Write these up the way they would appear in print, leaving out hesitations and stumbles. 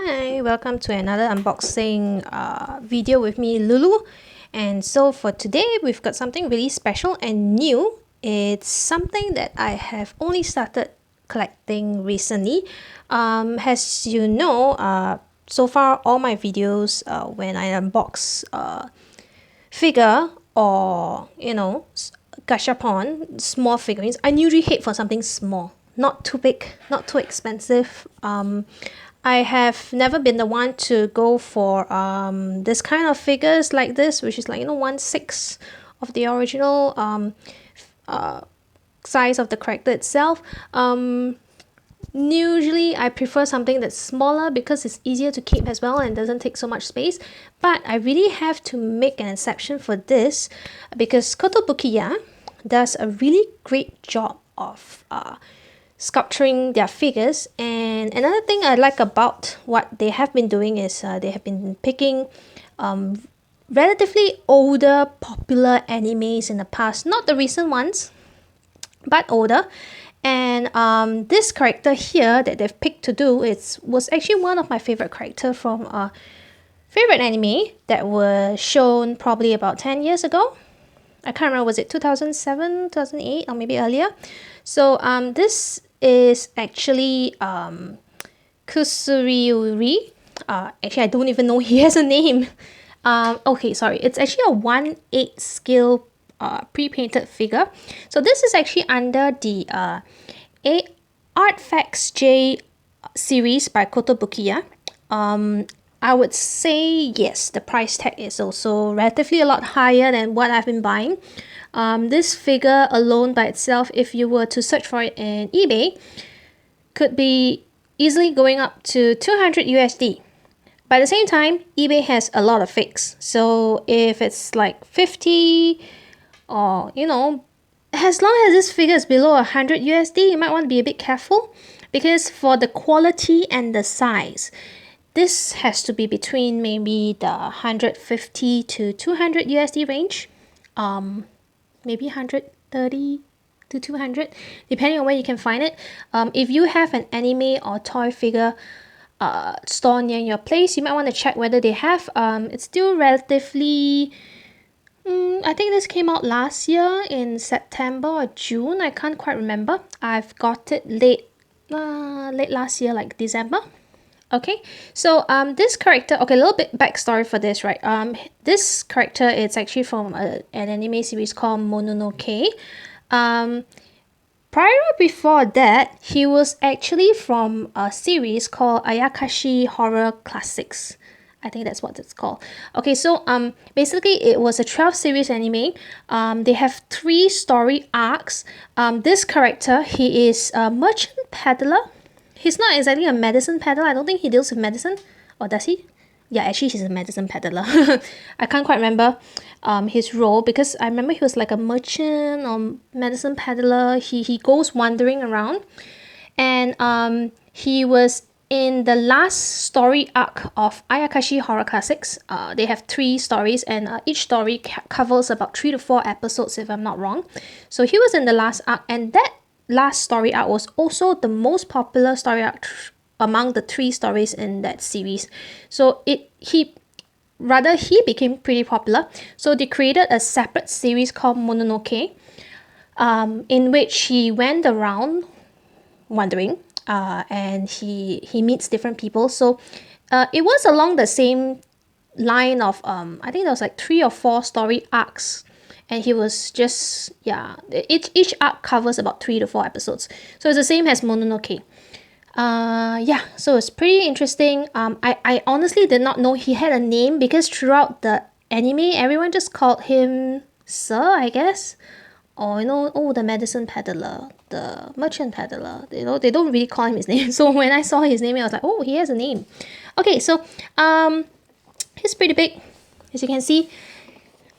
Hi, welcome to another unboxing video with me, Lulu. And so for today, we've got something really special and new. It's something that I have only started collecting recently. As you know, so far all my videos, when I unbox figure or gashapon small figurines, I usually hate for something small, not too big, not too expensive. I have never been the one to go for this kind of figures like this, which is like 1/6 of the original size of the character itself. Usually I prefer something that's smaller because it's easier to keep as well and doesn't take so much space. But I really have to make an exception for this because Kotobukiya does a really great job of sculpturing their figures. And another thing I like about what they have been doing is they have been picking relatively older popular animes in the past, not the recent ones, but older. And this character here that they've picked to do was actually one of my favorite character from a favorite anime that was shown probably about 10 years ago. I can't remember, was it 2007, 2008, or maybe earlier? So this is actually Kusuriuri. Actually, I don't even know he has a name. Okay, sorry. It's actually a 1/8 scale pre-painted figure. So this is actually under the ARTFX J series by Kotobukiya. I would say yes, the price tag is also relatively a lot higher than what I've been buying. This figure alone by itself, if you were to search for it in eBay, could be easily going up to 200 USD. But at the same time, eBay has a lot of fakes. So if it's like 50 or, as long as this figure is below 100 USD, you might want to be a bit careful because for the quality and the size, this has to be between maybe the 150 to 200 USD range. Maybe 130 to 200, depending on where you can find it. If you have an anime or toy figure store near your place, you might want to check whether they have. It's still relatively... I think this came out last year in September or June. I can't quite remember. I've got it late last year, like December. Okay, so this character, okay, a little bit backstory for this, right? This character is actually from an anime series called Mononoke. Before that, he was actually from a series called Ayakashi Horror Classics. I think that's what it's called. Okay, so basically it was a 12 series anime. They have 3 story arcs. This character, he is a merchant peddler. He's not exactly a medicine peddler. I don't think he deals with medicine. Or does he? Yeah, actually he's a medicine peddler. I can't quite remember his role because I remember he was like a merchant or medicine peddler. He goes wandering around. And he was in the last story arc of Ayakashi Horror Classics. They have 3 stories and each story covers about 3 to 4 episodes if I'm not wrong. So he was in the last arc, and that last story arc was also the most popular story arc among the 3 stories in that series. So he became pretty popular. So they created a separate series called Mononoke, in which he went around wandering, and he meets different people. So it was along the same line of I think there was like 3 or 4 story arcs, and he was just, yeah, each arc covers about 3 to 4 episodes, so it's the same as Mononoke. Yeah, so it's pretty interesting. I honestly did not know he had a name because throughout the anime everyone just called him Sir, I guess, or the medicine peddler, the merchant peddler. They don't really call him his name. So when I saw his name, I was like, oh, he has a name. Okay, so he's pretty big, as you can see.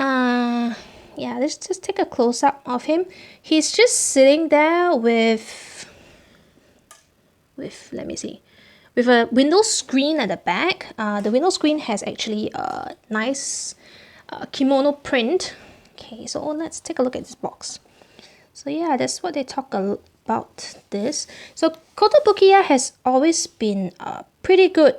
Yeah, let's just take a close-up of him. He's just sitting there with, let me see, with a window screen at the back. The window screen has actually a nice kimono print. Okay, so let's take a look at this box. So yeah, that's what they talk about this. So Kotobukiya has always been pretty good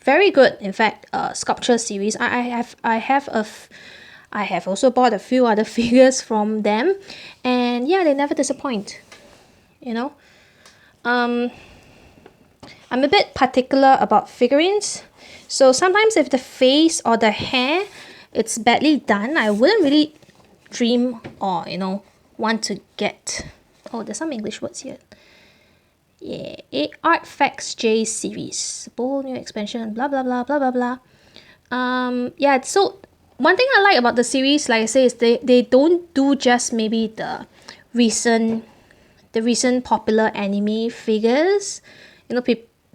very good, in fact, sculpture series. I have also bought a few other figures from them, and yeah, they never disappoint, you know. I'm a bit particular about figurines, so sometimes if the face or the hair it's badly done, I wouldn't really dream or, you know, want to get. Oh, there's some English words here. Yeah, ARTFX J series, bold new expansion, blah blah blah blah blah blah. Yeah, so one thing I like about the series, like I say, is they don't do just maybe the recent popular anime figures, you know,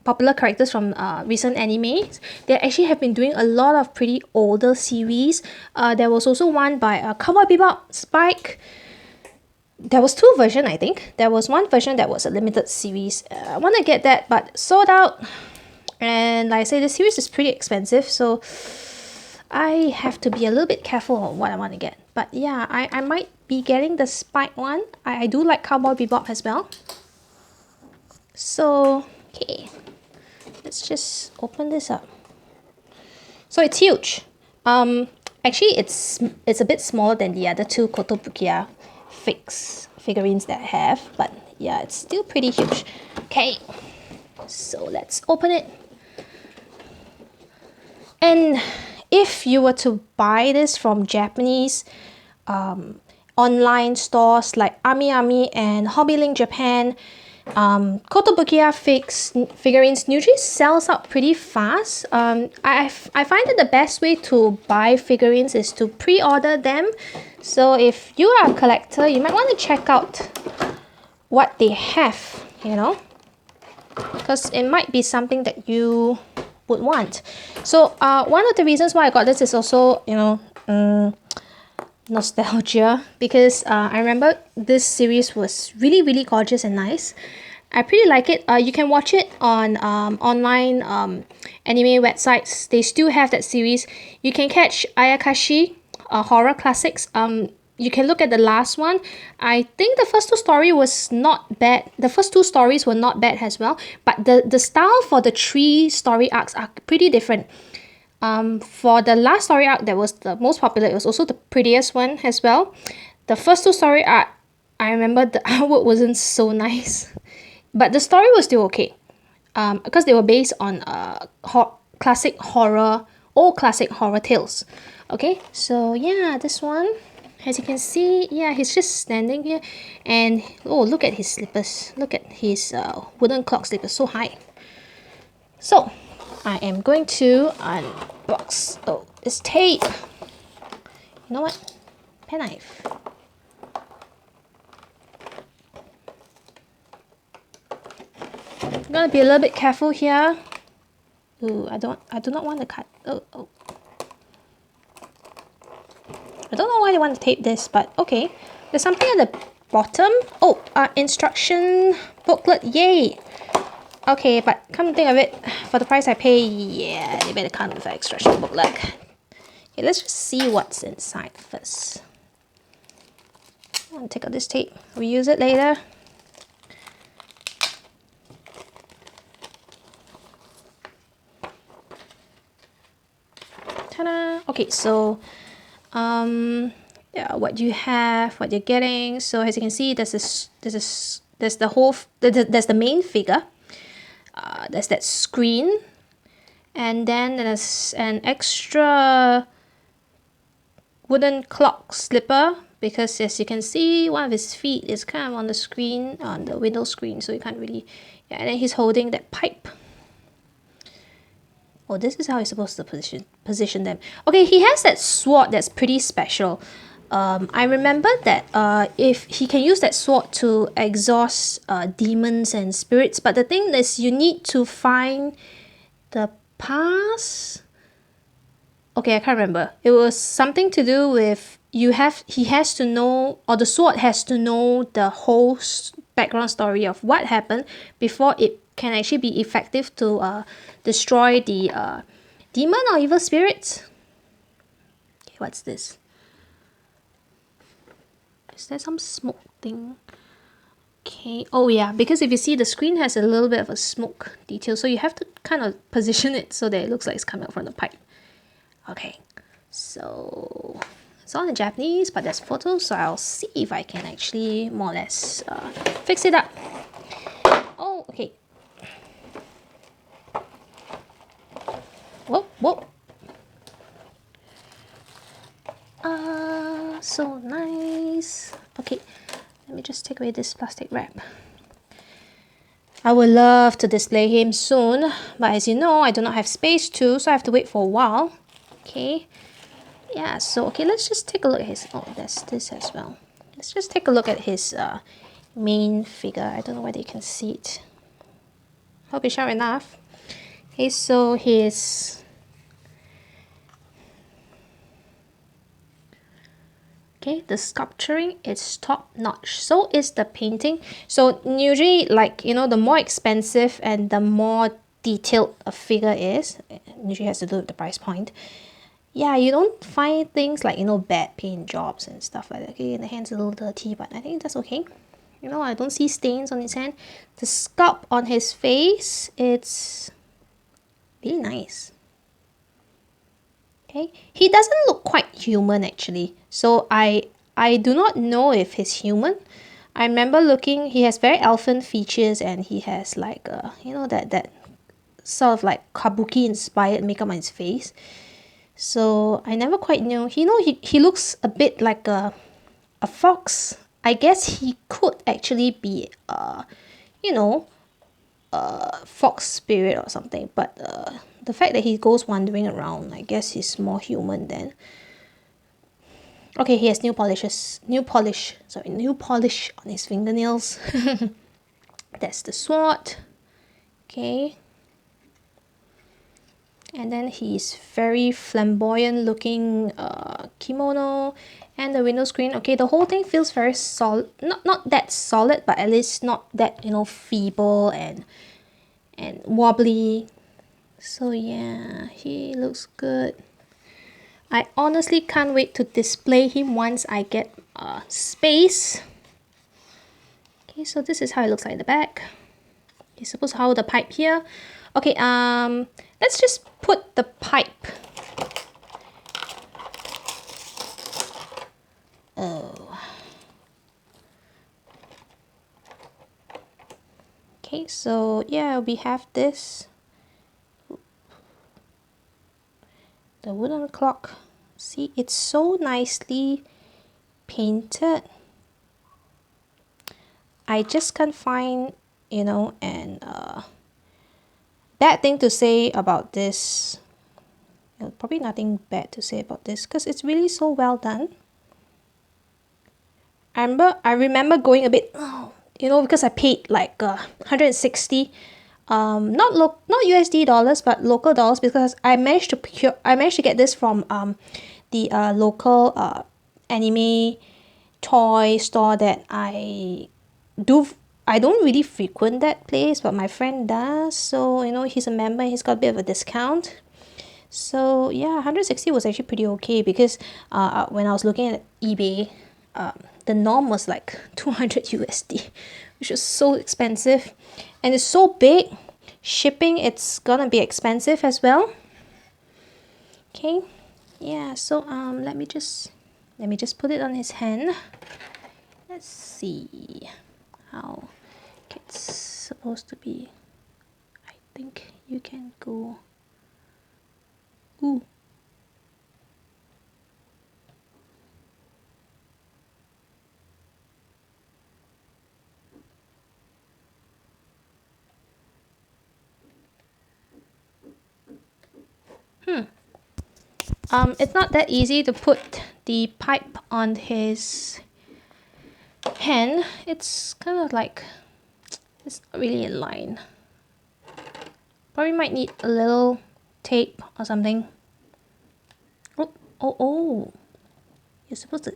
popular characters from recent animes. They actually have been doing a lot of pretty older series. There was also one by Cowboy Bebop Spike. There was two versions, I think. There was one version that was a limited series. I want to get that, but sold out. And like I say, the series is pretty expensive, so I have to be a little bit careful on what I want to get. But yeah, I might be getting the Spike one. I do like Cowboy Bebop as well. So, okay. Let's just open this up. So it's huge. Actually, it's a bit smaller than the other two Kotobukiya figurines that I have, but yeah, it's still pretty huge. Okay, so let's open it. And if you were to buy this from Japanese online stores like Ami and Hobbylink Japan, Kotobukiya figurines usually sells out pretty fast. I find that the best way to buy figurines is to pre-order them. So if you are a collector, you might want to check out what they have, you know, because it might be something that you would want. So one of the reasons why I got this is also, you know, nostalgia, because I remember this series was really, really gorgeous and nice. I pretty like it. You can watch it on online anime websites. They still have that series. You can catch Ayakashi Horror Classics. You can look at the last one. I think the first two story was not bad. The first two stories were not bad as well. But the style for the three story arcs are pretty different. For the last story arc that was the most popular, it was also the prettiest one as well. The first two story arc, I remember the artwork wasn't so nice, but the story was still okay. Because they were based on old classic horror tales. Okay, so yeah, this one, as you can see, yeah, he's just standing here, and oh, look at his slippers. Look at his wooden clock slippers, so high. So I am going to unbox. Oh, this tape. You know what? Penknife. I'm gonna be a little bit careful here. Ooh, I do not want to cut. Oh. I don't know why they want to tape this, but okay. There's something at the bottom. Oh, instruction booklet. Yay! Okay, but come to think of it, for the price I pay, yeah, they better come with an instruction booklet. Okay, let's just see what's inside first. I'm gonna take out this tape, reuse it later. Ta-da! Okay, so yeah, what you have, what you're getting. So as you can see, there's the main figure. There's that screen, and then there's an extra wooden clock slipper, because as you can see, one of his feet is kind of on the screen, on the window screen, so you can't really, yeah, and then he's holding that pipe. Oh, this is how he's supposed to position them. Okay, he has that sword that's pretty special. I remember that if he can use that sword to exhaust demons and spirits, but the thing is, you need to find the pass. Okay, I can't remember. It was something to do with he has to know, or the sword has to know the whole background story of what happened before it can actually be effective to destroy the demon or evil spirits. Okay, what's this? Is there some smoke thing? Okay, oh yeah, because if you see the screen has a little bit of a smoke detail, so you have to kind of position it so that it looks like it's coming out from the pipe. Okay, so it's all in Japanese, but there's photos, so I'll see if I can actually more or less fix it up. Oh, okay. Whoa, whoa. So nice. Okay, let me just take away this plastic wrap. I would love to display him soon, but as you know, I do not have space to, so I have to wait for a while. Okay. Yeah, so okay, let's just take a look at his, oh, there's this as well. Let's just take a look at his main figure. I don't know whether you can see it. Hope it's sharp enough. Okay, so his okay, the sculpturing is top notch. So is the painting. So usually, like, you know, the more expensive and the more detailed a figure is, it usually has to do with the price point. Yeah, you don't find things like, you know, bad paint jobs and stuff like that. Okay, the hand's a little dirty, but I think that's okay. You know, I don't see stains on his hand. The sculpt on his face, it's really nice. Okay, he doesn't look quite human actually. So I do not know if he's human. I remember looking, he has very elfin features and he has like you know, that sort of like kabuki inspired makeup on his face. So I never quite knew. You know, he looks a bit like a fox. I guess he could actually be you know, fox spirit or something, but the fact that he goes wandering around, I guess he's more human than. Okay, he has new polish on his fingernails. That's the sword. Okay. And then he's very flamboyant looking kimono and the window screen. Okay, the whole thing feels very solid. Not that solid, but at least not that, you know, feeble and wobbly. So yeah, he looks good. I honestly can't wait to display him once I get space. Okay, so this is how it looks like in the back. He's supposed to hold the pipe here. Okay, let's just put the pipe. Oh. Okay, so yeah, we have this. The wooden clock. See, it's so nicely painted. I just can't find, you know, an bad thing to say about this. You know, probably nothing bad to say about this because it's really so well done. I remember going a bit, you know, because I paid like 160, not USD dollars, but local dollars, because I managed to get this from the local anime toy store that I don't really frequent that place, but my friend does. So, you know, he's a member, he's got a bit of a discount. So yeah, 160 was actually pretty okay because when I was looking at eBay, the norm was like 200 USD, which is so expensive, and it's so big. Shipping, it's gonna be expensive as well. Okay, yeah. So let me just put it on his hand. Let's see how it's supposed to be. I think you can go. Ooh. It's not that easy to put the pipe on his hand. It's kind of like, it's not really in line. Probably might need a little tape or something. Oh. You're supposed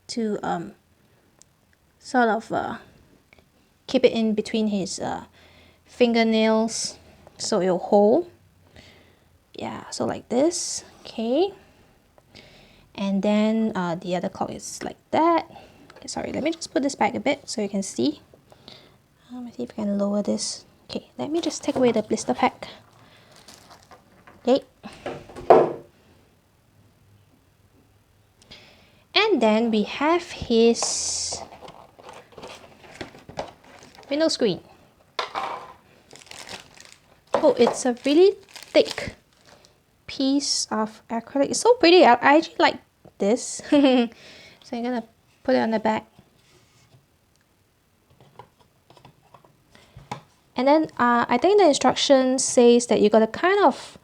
to sort of keep it in between his fingernails so it'll hold. Yeah, so like this. Okay. And then the other clock is like that. Okay, sorry, let me just put this back a bit so you can see. Let's see if I can lower this. Okay, let me just take away the blister pack. Okay. And then we have his window screen. Oh, it's a really thick piece of acrylic. It's so pretty. I actually like this. So I'm gonna put it on the back. And then I think the instruction says that you gotta kind of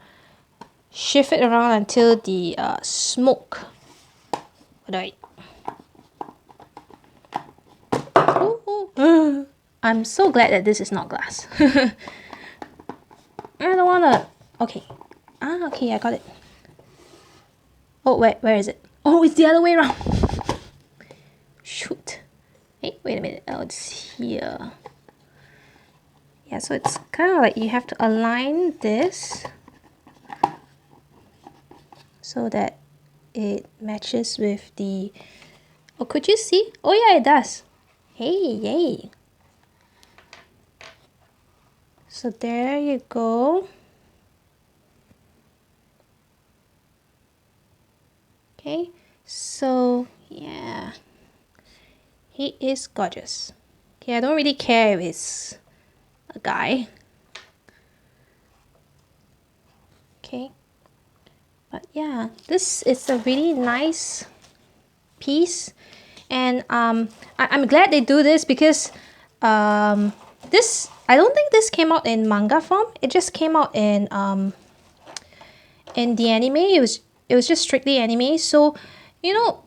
shift it around until the smoke. Right. I'm so glad that this is not glass. I don't wanna. Okay. Okay, I got it. Oh, where is it? Oh, it's the other way around. Shoot. Hey, wait a minute. Oh, it's here. Yeah, so it's kind of like you have to align this so that it matches with the... Oh, could you see? Oh yeah, it does. Hey, yay. So there you go. Okay, so yeah. He is gorgeous. Okay, I don't really care if it's a guy. Okay. But yeah, this is a really nice piece. And I'm glad they do this because this, I don't think this came out in manga form. It just came out in the anime. It was just strictly anime. So, you know,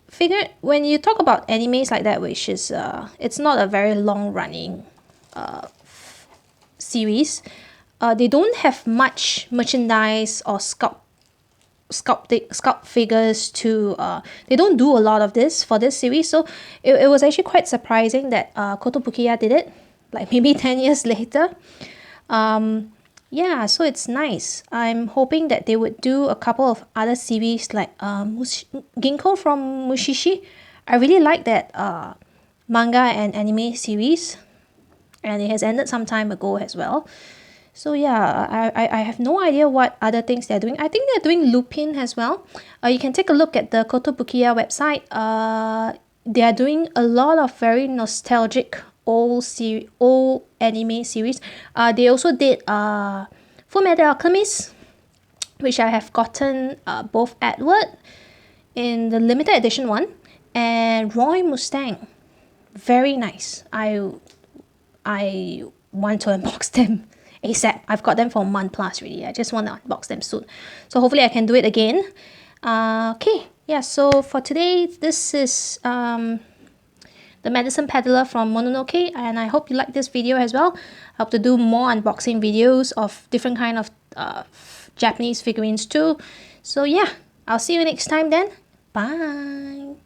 figure when you talk about animes like that, which is it's not a very long running series. They don't have much merchandise or sculpt figures to they don't do a lot of this for this series, so it was actually quite surprising that Kotobukiya did it like maybe 10 years later. Yeah, so it's nice. I'm hoping that they would do a couple of other series like Ginkgo from Mushishi. I really like that manga and anime series, and it has ended some time ago as well. So yeah, I have no idea what other things they're doing. I think they're doing Lupin as well. You can take a look at the Kotobukiya website. They are doing a lot of very nostalgic old anime series. They also did Fullmetal Alchemist, which I have gotten both Edward in the limited edition one and Roy Mustang. Very nice. I want to unbox them ASAP. I've got them for a month plus really. I just want to unbox them soon. So hopefully I can do it again. Okay, yeah, so for today, this is the Medicine Peddler from Mononoke, and I hope you like this video as well. I hope to do more unboxing videos of different kind of Japanese figurines too. So yeah, I'll see you next time then. Bye!